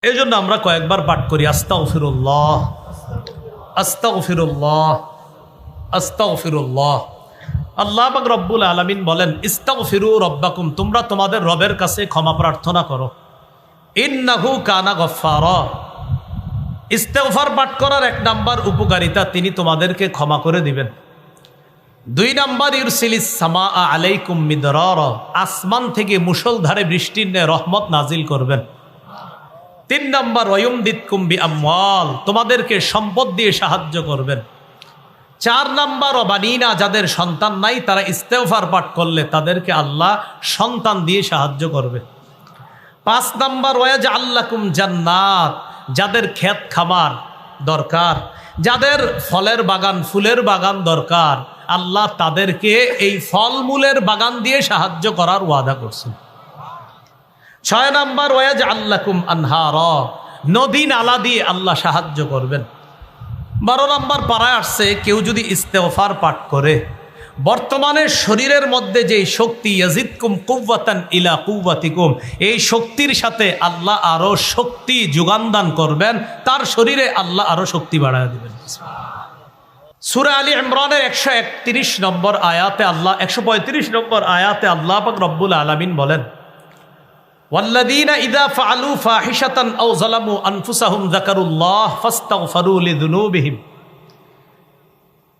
এই জন্য আমরা কয়েকবার পাঠ করি আস্তাগফিরুল্লাহ আস্তাগফিরুল্লাহ আস্তাগফিরুল্লাহ। আল্লাহ পাক রব্বুল আলামিন বলেন, ইস্তাগফিরু রব্বাকুম, তোমরা তোমাদের রবের কাছে ক্ষমা প্রার্থনা করো। ইন্নাহু কানা গফফারা, ইস্তেগফার পাঠ করার এক নাম্বার উপকারিতা, তিনি তোমাদেরকে ক্ষমা করে দিবেন। 2 নাম্বার, ইউরসিলিস সামা আলাইকুম মিদরারা, আসমান থেকে মুষলধারে বৃষ্টির ন্যায় রহমত নাজিল করবেন। 3 নাম্বার, ওয়ায়ুমদিদকুম বিআমওয়াল, তোমাদেরকে সম্পদ দিয়ে সাহায্য করবেন। 4 নাম্বার, ওয়াবানিনা, যাদের সন্তান নাই তারা ইস্তেগফার পাঠ করলে তাদেরকে আল্লাহ সন্তান দিয়ে সাহায্য করবে। 5 নাম্বার, ওয়ায়াজআল লাকুম জান্নাত, যাদের ক্ষেত খামার দরকার, যাদের ফলের বাগান ফুলের বাগান দরকার, আল্লাহ তাদেরকে এই ফলমূলের বাগান দিয়ে সাহায্য করার ওয়াদা করছেন। 6 নাম্বার, ওয়ায়াজআল লাকুম আনহারা, নদী নালা দিয়ে আল্লাহ সাহায্য করবেন। 12 নাম্বার পারায় আসছে, কেউ যদি ইস্তেগফার পাঠ করে বর্তমানে শরীরের মধ্যে যে শক্তি, ইয়াজিদকুম কুওয়াতান ইলা কুওয়াতিকুম, এই শক্তির সাথে আল্লাহ আরো শক্তি যোগান দান করবেন, তার শরীরে আল্লাহ আরো শক্তি বাড়ায় দিবেন। সূরা আলী ইমরানের 131 নম্বর আয়াতে আল্লাহ 135 নম্বর আয়াতে আল্লাহ পাক রব্বুল আলামিন বলেন, ওয়াল্লাযীনা ইযা ফাআলু ফাহিশাতান আও যালামু আনফুসাহুম যাকারুল্লাহ ফাস্তাগফারু লিযুনুবিহিম,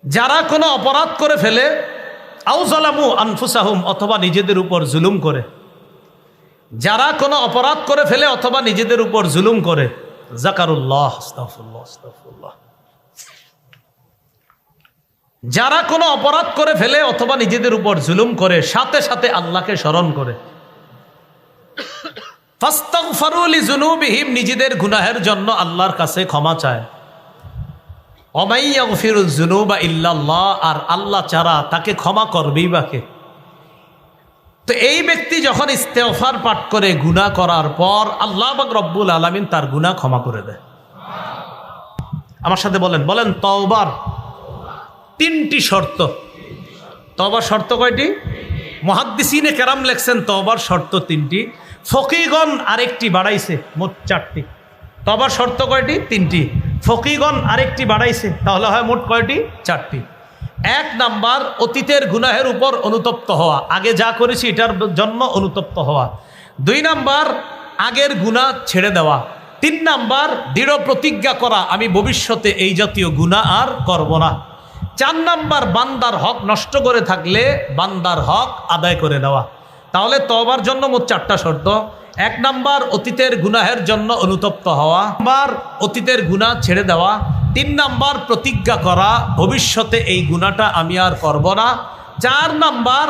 যারা কোনো অপরাধ করে ফেলে, আও যালামু আনফুসাহুম, অথবা নিজেদের উপর জুলুম করে, যারা কোনো অপরাধ করে ফেলে অথবা নিজেদের উপর জুলুম করে, যাকারুল্লাহ, আস্তাগফিরুল্লাহ আস্তাগফিরুল্লাহ, যারা কোনো অপরাধ করে ফেলে অথবা নিজেদের উপর জুলুম করে, সাথে সাথে আল্লাহকে স্মরণ করে, ফাস্তাগফারু লিযুনুবিহিম, নিজেদের গুনাহের জন্য আল্লাহর কাছে ক্ষমা চায়। ওমাই ইয়াগফিরুয যুনুবা ইল্লাল্লাহ, আর আল্লাহ ছাড়া তাকে ক্ষমা করবেই বা কে? তো এই ব্যক্তি যখন ইস্তেগফার পাঠ করে গুনাহ করার পর আল্লাহ পাক রব্বুল আলামিন তার গুনাহ ক্ষমা করে দেয়। আমার সাথে বলেন বলেন, তওবার 3টি শর্ত। তওবার শর্ত কয়টি? মুহাদ্দিসিনে কেরাম লেখছেন তওবার শর্ত 3টি, ফকিগণ আরেকটি বাড়াইছে, মোট 4টি। তওবার শর্ত কয়টি? 3টি। ফকিগণ আরেকটি বাড়াইছে, তাহলে হয় মোট কয়টি? 4টি। 1 নাম্বার, অতীতের গুনাহের উপর অনুতপ্ত হওয়া, আগে যা করেছি এটার জন্য অনুতপ্ত হওয়া। 2 নাম্বার, আগের গুনাহ ছেড়ে দেওয়া। 3 নাম্বার, দৃঢ় প্রতিজ্ঞা করা, আমি ভবিষ্যতে এই জাতীয় গুনাহ আর করব না। 4 নাম্বার, বান্দার হক নষ্ট করে থাকলে বান্দার হক আদায় করে দেওয়া। তাহলে তওবার জন্য মোট 4টা শর্ত। 1 নাম্বার, অতীতের গুনাহের জন্য অনুতপ্ত হওয়া। 2 নাম্বার, অতীতের গুনাহ ছেড়ে দেওয়া। 3 নাম্বার, প্রতিজ্ঞা করা, ভবিষ্যতে এই গুনাহটা আমি আর করব না। 4 নাম্বার,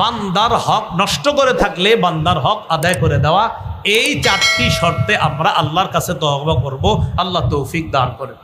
বান্দার হক নষ্ট করে থাকলে বান্দার হক আদায় করে দেওয়া। এই 4টি শর্তে আমরা আল্লাহর কাছে তওবা করব। আল্লাহ তৌফিক দান করেন।